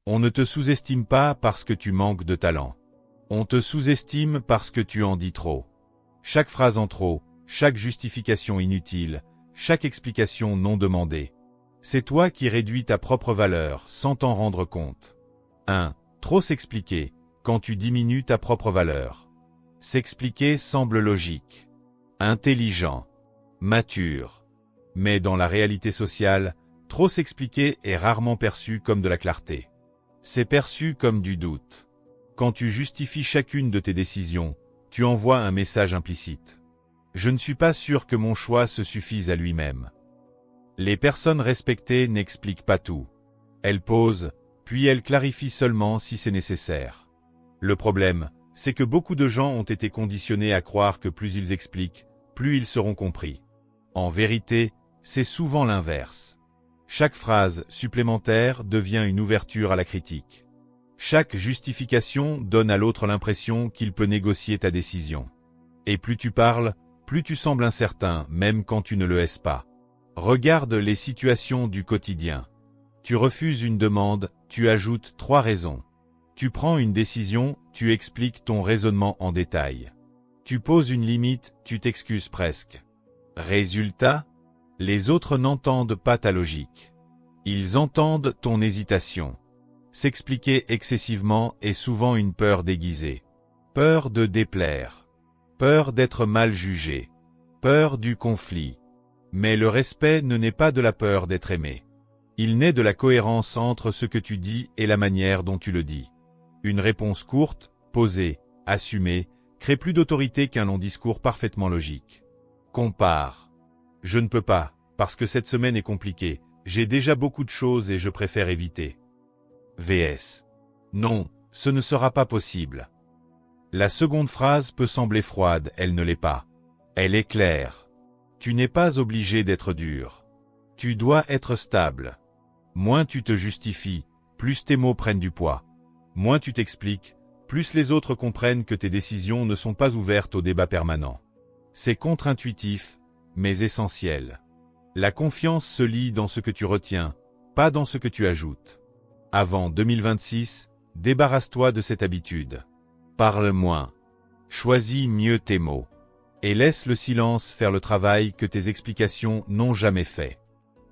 On ne te sous-estime pas parce que tu manques de talent. On te sous-estime parce que tu en dis trop. Chaque phrase en trop, chaque justification inutile, chaque explication non demandée. C'est toi qui réduis ta propre valeur sans t'en rendre compte. 1. Trop s'expliquer, quand tu diminues ta propre valeur. S'expliquer semble logique, intelligent, mature. Mais dans la réalité sociale, trop s'expliquer est rarement perçu comme de la clarté. C'est perçu comme du doute. Quand tu justifies chacune de tes décisions, tu envoies un message implicite. Je ne suis pas sûr que mon choix se suffise à lui-même. Les personnes respectées n'expliquent pas tout. Elles posent, puis elles clarifient seulement si c'est nécessaire. Le problème, c'est que beaucoup de gens ont été conditionnés à croire que plus ils expliquent, plus ils seront compris. En vérité, c'est souvent l'inverse. Chaque phrase supplémentaire devient une ouverture à la critique. Chaque justification donne à l'autre l'impression qu'il peut négocier ta décision. Et plus tu parles, plus tu sembles incertain, même quand tu ne le es pas. Regarde les situations du quotidien. Tu refuses une demande, tu ajoutes 3 raisons. Tu prends une décision, tu expliques ton raisonnement en détail. Tu poses une limite, tu t'excuses presque. Résultat, les autres n'entendent pas ta logique. Ils entendent ton hésitation. S'expliquer excessivement est souvent une peur déguisée. Peur de déplaire. Peur d'être mal jugé. Peur du conflit. Mais le respect ne naît pas de la peur d'être aimé. Il naît de la cohérence entre ce que tu dis et la manière dont tu le dis. Une réponse courte, posée, assumée, crée plus d'autorité qu'un long discours parfaitement logique. Compare. Je ne peux pas, parce que cette semaine est compliquée, j'ai déjà beaucoup de choses et je préfère éviter. VS. Non, ce ne sera pas possible. La seconde phrase peut sembler froide, elle ne l'est pas. Elle est claire. Tu n'es pas obligé d'être dur. Tu dois être stable. Moins tu te justifies, plus tes mots prennent du poids. Moins tu t'expliques, plus les autres comprennent que tes décisions ne sont pas ouvertes au débat permanent. C'est contre-intuitif, mais essentiel. La confiance se lie dans ce que tu retiens, pas dans ce que tu ajoutes. Avant 2026, débarrasse-toi de cette habitude. Parle moins. Choisis mieux tes mots. Et laisse le silence faire le travail que tes explications n'ont jamais fait.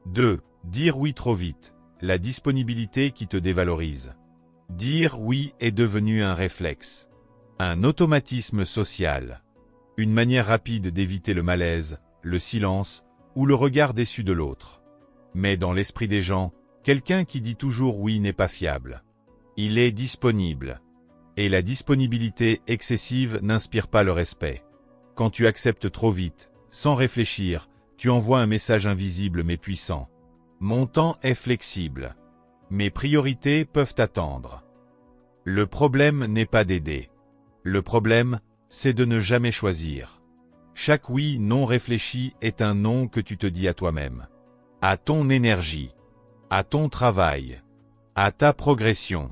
2. Dire oui trop vite. La disponibilité qui te dévalorise. Dire oui est devenu un réflexe. Un automatisme social. Une manière rapide d'éviter le malaise, le silence ou le regard déçu de l'autre. Mais dans l'esprit des gens, quelqu'un qui dit toujours oui n'est pas fiable. Il est disponible. Et la disponibilité excessive n'inspire pas le respect. Quand tu acceptes trop vite, sans réfléchir, tu envoies un message invisible mais puissant. Mon temps est flexible. Mes priorités peuvent attendre. Le problème n'est pas d'aider. Le problème, c'est de ne jamais choisir. Chaque oui non réfléchi est un non que tu te dis à toi-même. À ton énergie. À ton travail. À ta progression.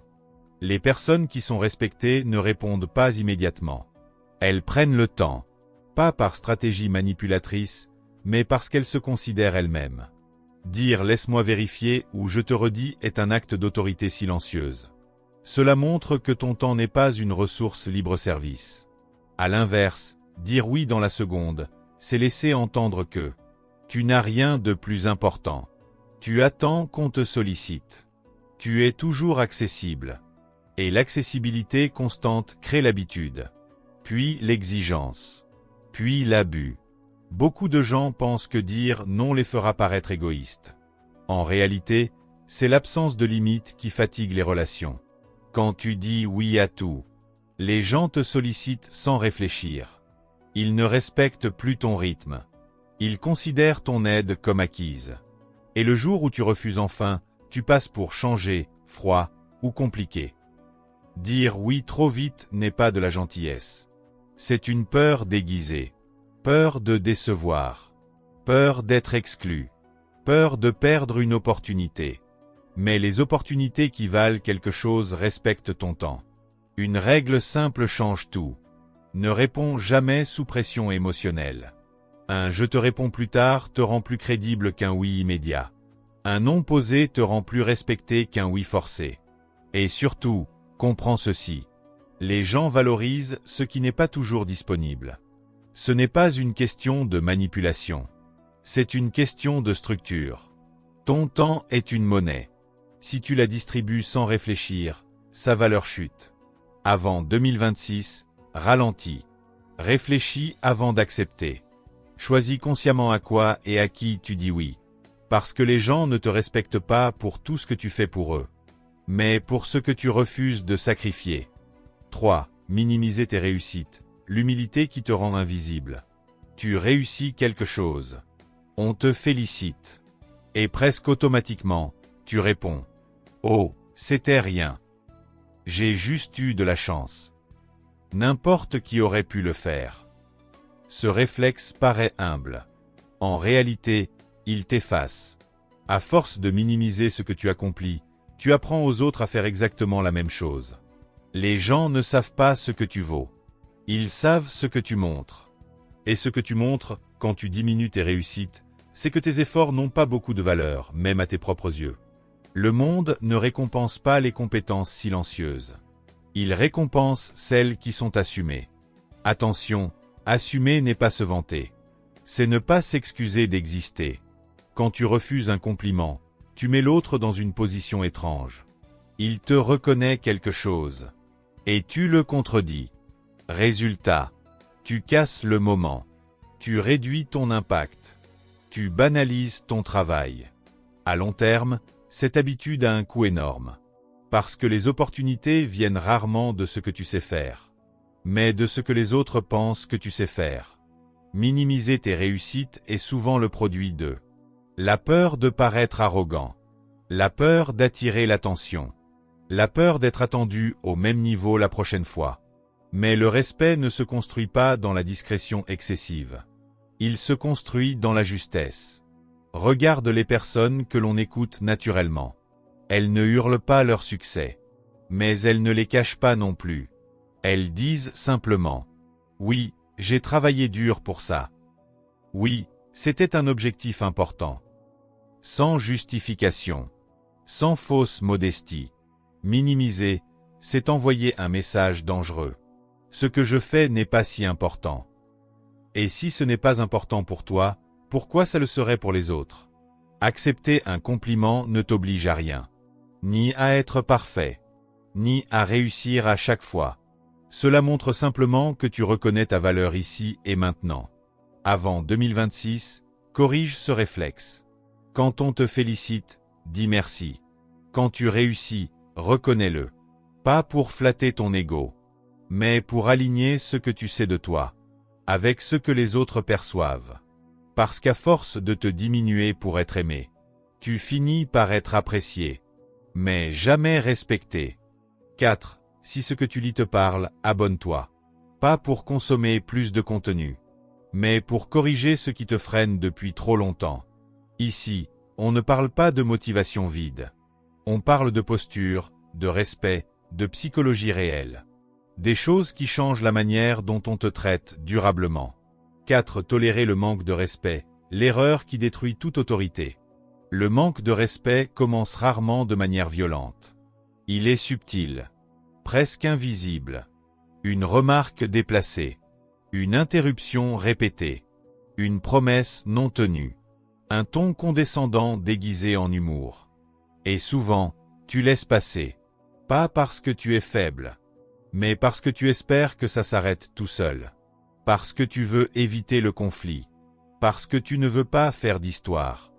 Les personnes qui sont respectées ne répondent pas immédiatement. Elles prennent le temps. Pas par stratégie manipulatrice, mais parce qu'elles se considèrent elles-mêmes. Dire « laisse-moi vérifier » ou « je te redis » est un acte d'autorité silencieuse. Cela montre que ton temps n'est pas une ressource libre-service. À l'inverse, dire oui dans la seconde, c'est laisser entendre que tu n'as rien de plus important. Tu attends qu'on te sollicite. Tu es toujours accessible. Et l'accessibilité constante crée l'habitude. Puis l'exigence. Puis l'abus. Beaucoup de gens pensent que dire non les fera paraître égoïstes. En réalité, c'est l'absence de limites qui fatigue les relations. Quand tu dis oui à tout, les gens te sollicitent sans réfléchir. Ils ne respectent plus ton rythme. Ils considèrent ton aide comme acquise. Et le jour où tu refuses enfin, tu passes pour changé, froid ou compliqué. Dire oui trop vite n'est pas de la gentillesse. C'est une peur déguisée. Peur de décevoir. Peur d'être exclu. Peur de perdre une opportunité. Mais les opportunités qui valent quelque chose respectent ton temps. Une règle simple change tout. Ne réponds jamais sous pression émotionnelle. Un « je te réponds plus tard » te rend plus crédible qu'un oui immédiat. Un non posé te rend plus respecté qu'un oui forcé. Et surtout, comprends ceci. Les gens valorisent ce qui n'est pas toujours disponible. Ce n'est pas une question de manipulation. C'est une question de structure. Ton temps est une monnaie. Si tu la distribues sans réfléchir, sa valeur chute. Avant 2026, ralentis. Réfléchis avant d'accepter. Choisis consciemment à quoi et à qui tu dis oui. Parce que les gens ne te respectent pas pour tout ce que tu fais pour eux, mais pour ce que tu refuses de sacrifier. 3. Minimiser tes réussites. L'humilité qui te rend invisible. Tu réussis quelque chose. On te félicite. Et presque automatiquement, tu réponds. Oh, c'était rien. J'ai juste eu de la chance. N'importe qui aurait pu le faire. Ce réflexe paraît humble. En réalité, il t'efface. À force de minimiser ce que tu accomplis, tu apprends aux autres à faire exactement la même chose. Les gens ne savent pas ce que tu vaux. Ils savent ce que tu montres. Et ce que tu montres, quand tu diminues tes réussites, c'est que tes efforts n'ont pas beaucoup de valeur, même à tes propres yeux. Le monde ne récompense pas les compétences silencieuses. Il récompense celles qui sont assumées. Attention, assumer n'est pas se vanter. C'est ne pas s'excuser d'exister. Quand tu refuses un compliment, tu mets l'autre dans une position étrange. Il te reconnaît quelque chose. Et tu le contredis. Résultat, tu casses le moment. Tu réduis ton impact. Tu banalises ton travail. À long terme, cette habitude a un coût énorme. Parce que les opportunités viennent rarement de ce que tu sais faire, mais de ce que les autres pensent que tu sais faire. Minimiser tes réussites est souvent le produit de la peur de paraître arrogant, la peur d'attirer l'attention, la peur d'être attendu au même niveau la prochaine fois. Mais le respect ne se construit pas dans la discrétion excessive. Il se construit dans la justesse. Regarde les personnes que l'on écoute naturellement. Elles ne hurlent pas leur succès. Mais elles ne les cachent pas non plus. Elles disent simplement « Oui, j'ai travaillé dur pour ça. Oui, c'était un objectif important. » Sans justification. Sans fausse modestie. Minimiser, c'est envoyer un message dangereux. Ce que je fais n'est pas si important. Et si ce n'est pas important pour toi, pourquoi ça le serait pour les autres? Accepter un compliment ne t'oblige à rien. Ni à être parfait, ni à réussir à chaque fois. Cela montre simplement que tu reconnais ta valeur ici et maintenant. Avant 2026, corrige ce réflexe. Quand on te félicite, dis merci. Quand tu réussis, reconnais-le. Pas pour flatter ton ego, mais pour aligner ce que tu sais de toi, avec ce que les autres perçoivent. Parce qu'à force de te diminuer pour être aimé, tu finis par être apprécié, mais jamais respecté. 4. Si ce que tu lis te parle, abonne-toi. Pas pour consommer plus de contenu, mais pour corriger ce qui te freine depuis trop longtemps. Ici, on ne parle pas de motivation vide. On parle de posture, de respect, de psychologie réelle. Des choses qui changent la manière dont on te traite durablement. 4. Tolérer le manque de respect, l'erreur qui détruit toute autorité. Le manque de respect commence rarement de manière violente. Il est subtil, presque invisible. Une remarque déplacée, une interruption répétée, une promesse non tenue, un ton condescendant déguisé en humour. Et souvent, tu laisses passer. Pas parce que tu es faible, mais parce que tu espères que ça s'arrête tout seul. Parce que tu veux éviter le conflit. Parce que tu ne veux pas faire d'histoire.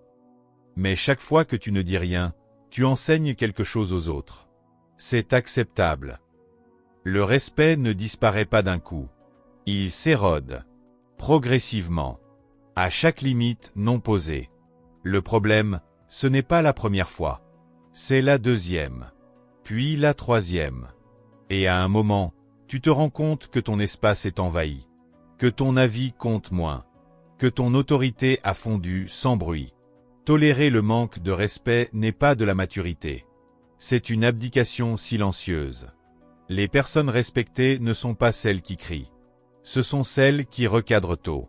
Mais chaque fois que tu ne dis rien, tu enseignes quelque chose aux autres. C'est acceptable. Le respect ne disparaît pas d'un coup. Il s'érode. Progressivement. À chaque limite non posée. Le problème, ce n'est pas la première fois. C'est la deuxième. Puis la troisième. Et à un moment, tu te rends compte que ton espace est envahi. Que ton avis compte moins. Que ton autorité a fondu sans bruit. Tolérer le manque de respect n'est pas de la maturité. C'est une abdication silencieuse. Les personnes respectées ne sont pas celles qui crient. Ce sont celles qui recadrent tôt.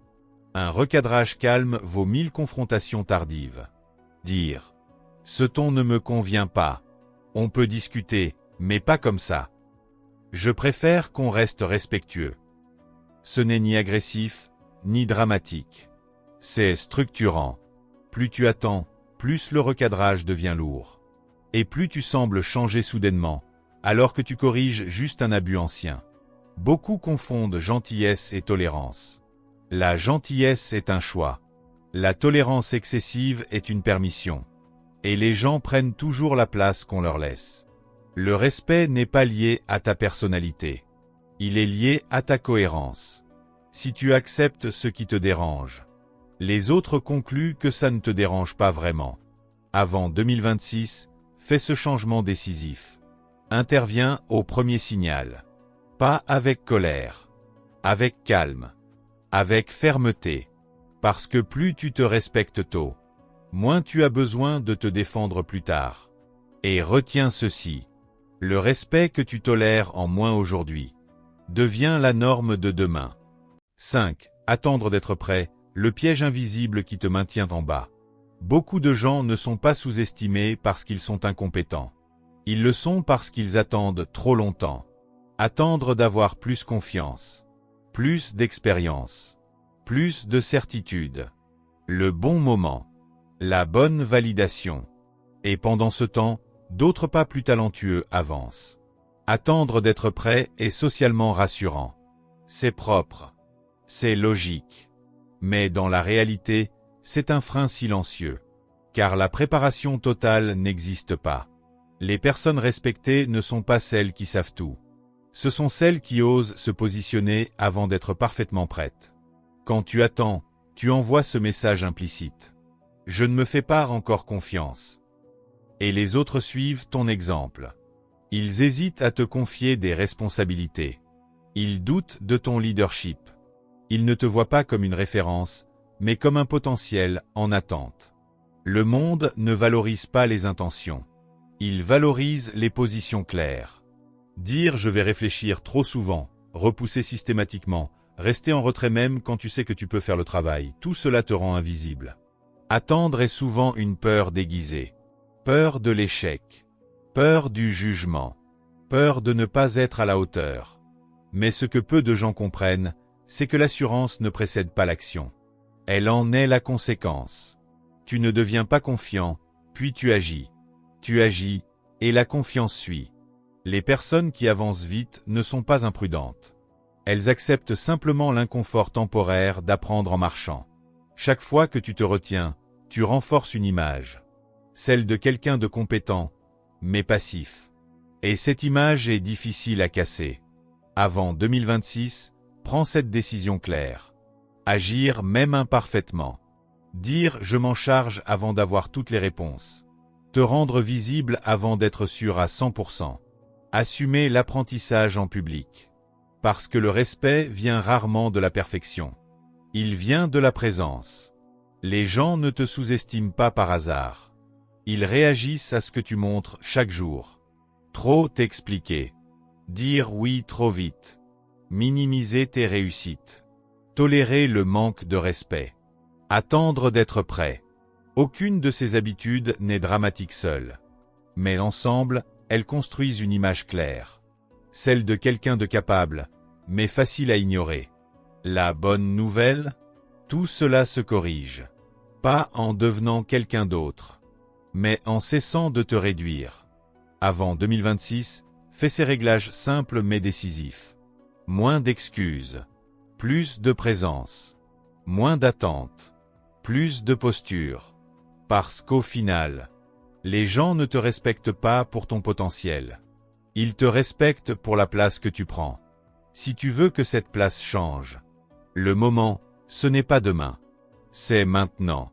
Un recadrage calme vaut 1000 confrontations tardives. Dire « Ce ton ne me convient pas. On peut discuter, Mais pas comme ça. Je préfère qu'on reste respectueux. Ce n'est ni agressif, ni dramatique. C'est structurant. Plus tu attends, plus le recadrage devient lourd. Et plus tu sembles changer soudainement, alors que tu corriges juste un abus ancien. Beaucoup confondent gentillesse et tolérance. La gentillesse est un choix. La tolérance excessive est une permission. Et les gens prennent toujours la place qu'on leur laisse. Le respect n'est pas lié à ta personnalité. Il est lié à ta cohérence. Si tu acceptes ce qui te dérange, les autres concluent que ça ne te dérange pas vraiment. Avant 2026, fais ce changement décisif. Interviens au premier signal. Pas avec colère. Avec calme. Avec fermeté. Parce que plus tu te respectes tôt, moins tu as besoin de te défendre plus tard. Et retiens ceci. Le respect que tu tolères en moins aujourd'hui devient la norme de demain. 5. Attendre d'être prêt, le piège invisible qui te maintient en bas. Beaucoup de gens ne sont pas sous-estimés parce qu'ils sont incompétents. Ils le sont parce qu'ils attendent trop longtemps. Attendre d'avoir plus confiance, plus d'expérience, plus de certitude. Le bon moment, la bonne validation. Et pendant ce temps, d'autres pas plus talentueux avancent. Attendre d'être prêt est socialement rassurant. C'est propre. C'est logique. Mais dans la réalité, c'est un frein silencieux. Car la préparation totale n'existe pas. Les personnes respectées ne sont pas celles qui savent tout. Ce sont celles qui osent se positionner avant d'être parfaitement prêtes. Quand tu attends, tu envoies ce message implicite. Je ne me fais pas encore confiance. Et les autres suivent ton exemple. Ils hésitent à te confier des responsabilités. Ils doutent de ton leadership. Ils ne te voient pas comme une référence, mais comme un potentiel en attente. Le monde ne valorise pas les intentions. Il valorise les positions claires. Dire « je vais réfléchir » trop souvent, repousser systématiquement, rester en retrait même quand tu sais que tu peux faire le travail, tout cela te rend invisible. Attendre est souvent une peur déguisée. Peur de l'échec. Peur du jugement. Peur de ne pas être à la hauteur. Mais ce que peu de gens comprennent, c'est que l'assurance ne précède pas l'action. Elle en est la conséquence. Tu ne deviens pas confiant, puis tu agis. Tu agis, et la confiance suit. Les personnes qui avancent vite ne sont pas imprudentes. Elles acceptent simplement l'inconfort temporaire d'apprendre en marchant. Chaque fois que tu te retiens, tu renforces une image. Celle de quelqu'un de compétent, mais passif. Et cette image est difficile à casser. Avant 2026, prends cette décision claire. Agir même imparfaitement. Dire « je m'en charge » avant d'avoir toutes les réponses. Te rendre visible avant d'être sûr à 100%. Assumer l'apprentissage en public. Parce que le respect vient rarement de la perfection. Il vient de la présence. Les gens ne te sous-estiment pas par hasard. Ils réagissent à ce que tu montres chaque jour. Trop t'expliquer. Dire oui trop vite. Minimiser tes réussites. Tolérer le manque de respect. Attendre d'être prêt. Aucune de ces habitudes n'est dramatique seule. Mais ensemble, elles construisent une image claire. Celle de quelqu'un de capable, mais facile à ignorer. La bonne nouvelle? Tout cela se corrige. Pas en devenant quelqu'un d'autre, mais en cessant de te réduire. Avant 2026, fais ces réglages simples mais décisifs. Moins d'excuses. Plus de présence. Moins d'attente. Plus de posture. Parce qu'au final, les gens ne te respectent pas pour ton potentiel. Ils te respectent pour la place que tu prends. Si tu veux que cette place change, le moment, ce n'est pas demain. C'est maintenant.